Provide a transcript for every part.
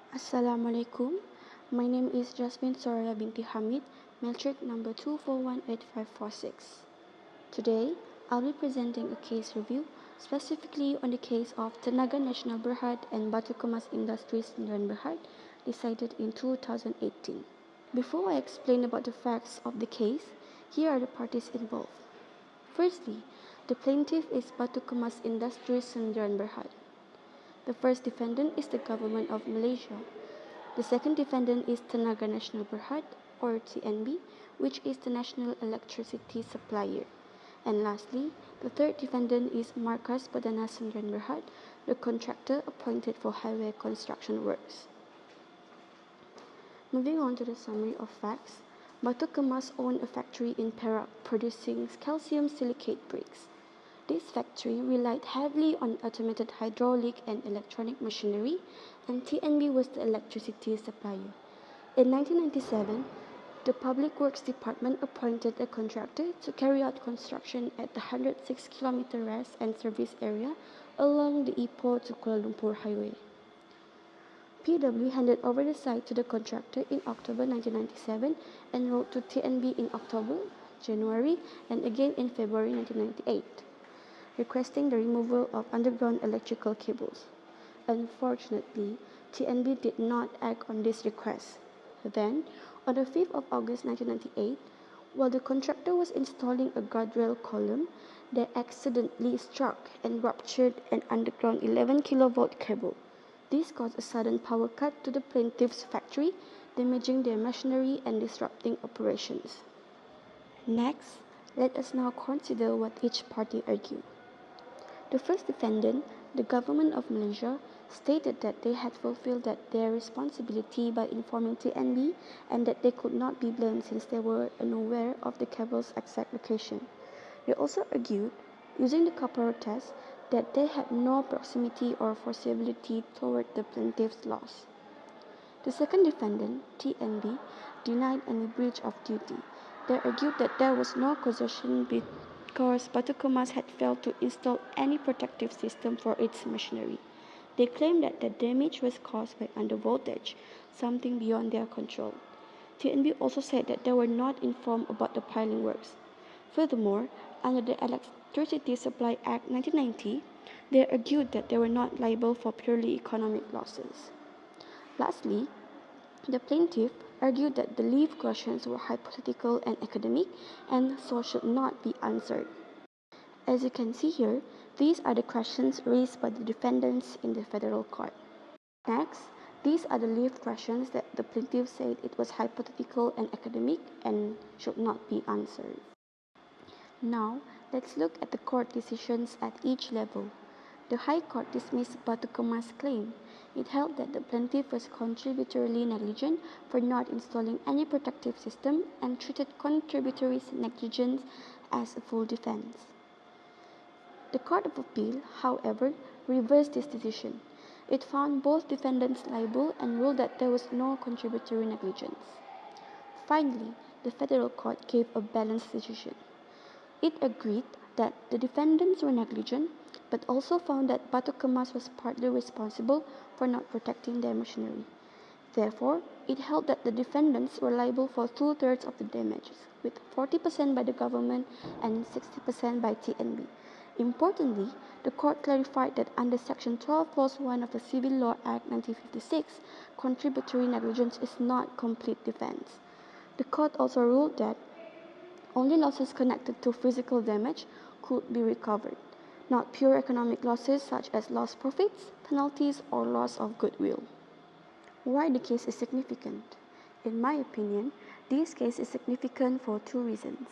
Assalamualaikum. My name is Jasmine Soraya binti Hamid, matric number 2418546. Today, I'll be presenting a case review specifically on the case of Tenaga Nasional Berhad and Batu Kemas Industries Sdn Berhad, decided in 2018. Before I explain about the facts of the case, here are the parties involved. Firstly, the plaintiff is Batu Kemas Industries Sdn Berhad. The first defendant is the government of Malaysia. The second defendant is Tenaga Nasional Berhad, or TNB, which is the national electricity supplier. And lastly, the third defendant is Markas Perdana Sdn Berhad, the contractor appointed for highway construction works. Moving on to the summary of facts, Batu Kemas owned a factory in Perak producing calcium silicate bricks. This factory relied heavily on automated hydraulic and electronic machinery, and TNB was the electricity supplier. In 1997, the Public Works Department appointed a contractor to carry out construction at the 106 km rest and service area along the Ipoh to Kuala Lumpur highway. PW handed over the site to the contractor in October 1997 and wrote to TNB in October, January, and again in February 1998. Requesting the removal of underground electrical cables. Unfortunately, TNB did not act on this request. Then, on the 5th of August 1998, while the contractor was installing a guardrail column, they accidentally struck and ruptured an underground 11 kV cable. This caused a sudden power cut to the plaintiff's factory, damaging their machinery and disrupting operations. Next, let us now consider what each party argued. The first defendant, the government of Malaysia, stated that they had fulfilled their responsibility by informing TNB and that they could not be blamed since they were unaware of the cable's exact location. They also argued, using the Caparo test, that they had no proximity or foreseeability toward the plaintiff's loss. The second defendant, TNB, denied any breach of duty. They argued that there was no causation because Batu Kemas had failed to install any protective system for its machinery. They claimed that the damage was caused by undervoltage, something beyond their control. TNB also said that they were not informed about the piling works. Furthermore, under the Electricity Supply Act 1990, they argued that they were not liable for purely economic losses. Lastly, the plaintiff argued that the leave questions were hypothetical and academic and so should not be answered. As you can see here, these are the questions raised by the defendants in the federal court. Next, these are the leave questions that the plaintiff said it was hypothetical and academic and should not be answered. Now, let's look at the court decisions at each level. The High Court dismissed Batu Kemas' claim. It held that the plaintiff was contributory negligent for not installing any protective system and treated contributory negligence as a full defense. The Court of Appeal, however, reversed this decision. It found both defendants liable and ruled that there was no contributory negligence. Finally, the Federal Court gave a balanced decision. It agreed that the defendants were negligent, but also found that Batu Kemas was partly responsible for not protecting their machinery. Therefore, it held that the defendants were liable for 2/3 of the damages, with 40% by the government and 60% by TNB. Importantly, the court clarified that under Section 12 Clause 1 of the Civil Law Act 1956, contributory negligence is not complete defense. The court also ruled that only losses connected to physical damage could be recovered, not pure economic losses such as lost profits, penalties, or loss of goodwill. Why the case is significant? In my opinion, this case is significant for two reasons.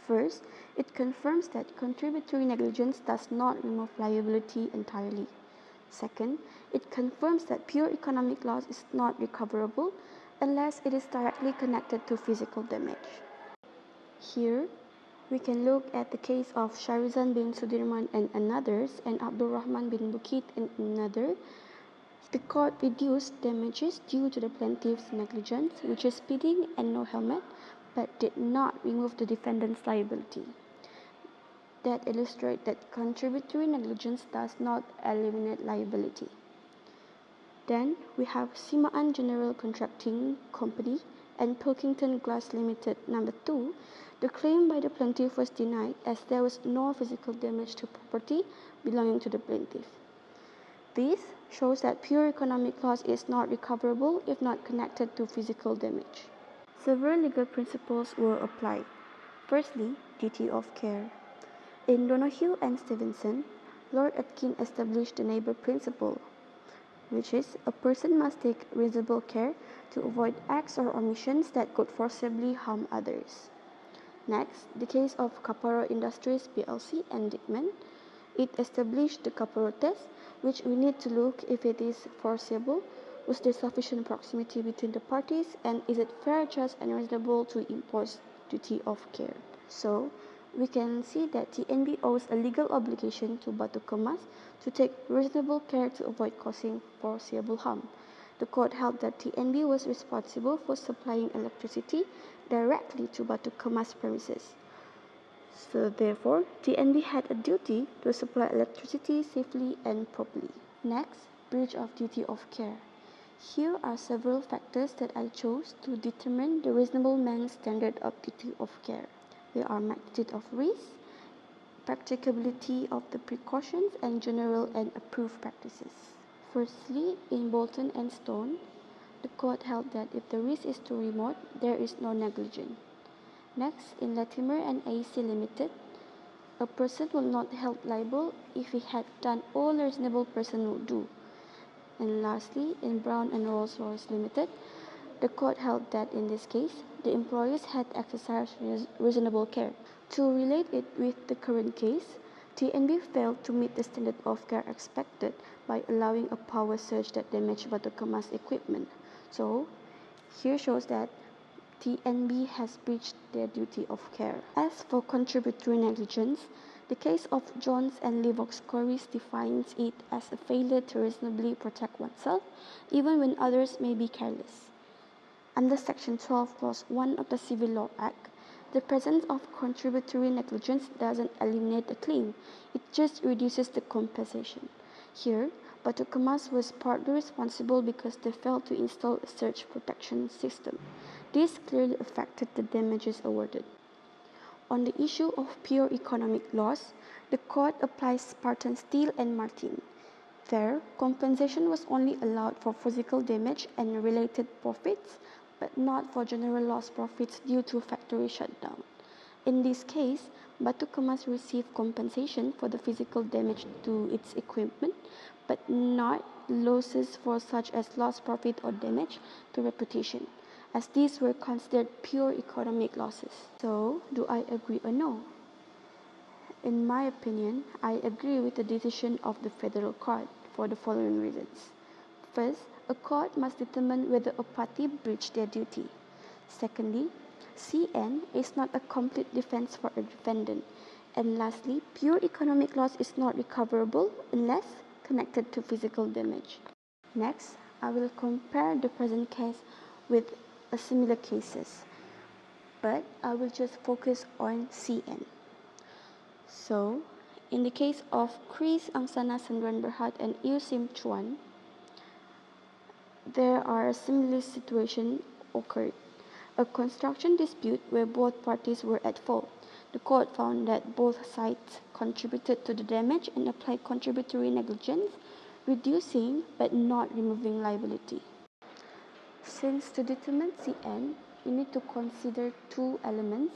First, it confirms that contributory negligence does not remove liability entirely. Second, it confirms that pure economic loss is not recoverable unless it is directly connected to physical damage. Here, we can look at the case of Shahrizan bin Sudirman and another's and Abdul Rahman bin Bukit and another. The court reduced damages due to the plaintiff's negligence, which is speeding and no helmet, but did not remove the defendant's liability. That illustrates that contributory negligence does not eliminate liability. Then we have Simaan General Contracting Company and Pilkington Glass Limited number 2. The claim by the plaintiff was denied as there was no physical damage to property belonging to the plaintiff. This shows that pure economic loss is not recoverable if not connected to physical damage. Several legal principles were applied. Firstly, duty of care. In Donohue and Stevenson, Lord Atkin established the neighbor principle, which is a person must take reasonable care to avoid acts or omissions that could forcibly harm others. Next, the case of Caparo Industries plc and Dickman. It established the Caparo test, which we need to look if it is foreseeable, was there sufficient proximity between the parties, and is it fair, just, and reasonable to impose duty of care. So, we can see that TNB owes a legal obligation to Batu Kemas to take reasonable care to avoid causing foreseeable harm. The court held that TNB was responsible for supplying electricity directly to Batu Kemas premises. So therefore, TNB had a duty to supply electricity safely and properly. Next, breach of duty of care. Here are several factors that I chose to determine the reasonable man's standard of duty of care. They are magnitude of risk, practicability of the precautions, and general and approved practices. Firstly, in Bolton and Stone, the court held that if the risk is too remote, there is no negligence. Next, in Latimer and AEC Limited, a person will not be held liable if he had done all a reasonable person would do. And lastly, in Brown and Rolls-Royce Limited, the court held that in this case, the employers had exercised reasonable care. To relate it with the current case, TNB failed to meet the standard of care expected by allowing a power surge that damaged Batu Kemas equipment. So, here shows that TNB has breached their duty of care. As for contributory negligence, the case of Jones and Livox Quarries defines it as a failure to reasonably protect oneself, even when others may be careless. Under Section 12, Clause 1 of the Civil Law Act, the presence of contributory negligence doesn't eliminate the claim, it just reduces the compensation. Here, Batu Kemas was partly responsible because they failed to install a surge protection system. This clearly affected the damages awarded. On the issue of pure economic loss, the court applies Spartan Steel and Martin. There, compensation was only allowed for physical damage and related profits, but not for general loss profits due to factory shutdown. In this case, Batu Kemas received compensation for the physical damage to its equipment, but not losses for such as lost profit or damage to reputation, as these were considered pure economic losses. So, do I agree or no? In my opinion, I agree with the decision of the Federal Court for the following reasons. First, a court must determine whether a party breached their duty. Secondly, CN is not a complete defense for a defendant. And lastly, pure economic loss is not recoverable unless connected to physical damage. Next, I will compare the present case with similar cases, but I will just focus on CN. So, in the case of Chris Angsana Sendran Berhad and Yu Sim Chuan, there are a similar situation occurred. A construction dispute where both parties were at fault. The court found that both sides contributed to the damage and applied contributory negligence, reducing but not removing liability. Since to determine CN, we need to consider two elements.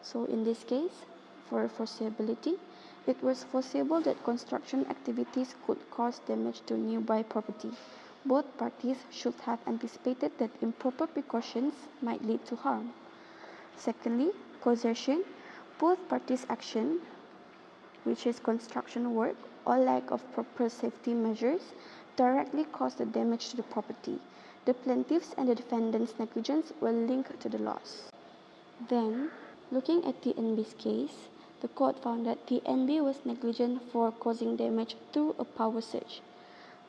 So in this case, for foreseeability, it was foreseeable that construction activities could cause damage to nearby property. Both parties should have anticipated that improper precautions might lead to harm. Secondly, causation. Both parties' action, which is construction work or lack of proper safety measures, directly caused the damage to the property. The plaintiffs and the defendant's negligence were linked to the loss. Then, looking at TNB's case, the court found that TNB was negligent for causing damage through a power surge.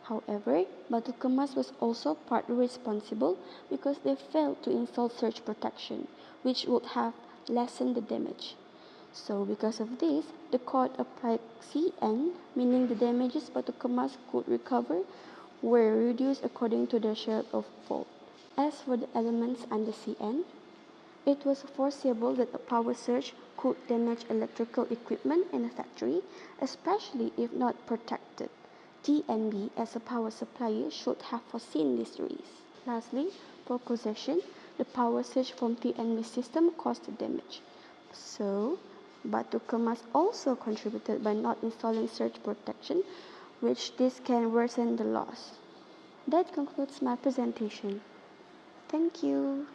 However, Batu Kemas was also partly responsible because they failed to install surge protection, which would have lessened the damage. So, because of this, the court applied CN, meaning the damages Batu Kemas could recover were reduced according to the shape of fault. As for the elements under CN, it was foreseeable that a power surge could damage electrical equipment in a factory, especially if not protected. TNB as a power supplier should have foreseen this risk. Lastly, for causation, the power surge from TNB system caused the damage. So, Batu Kemas also contributed by not installing surge protection, which this can worsen the loss. That concludes my presentation. Thank you.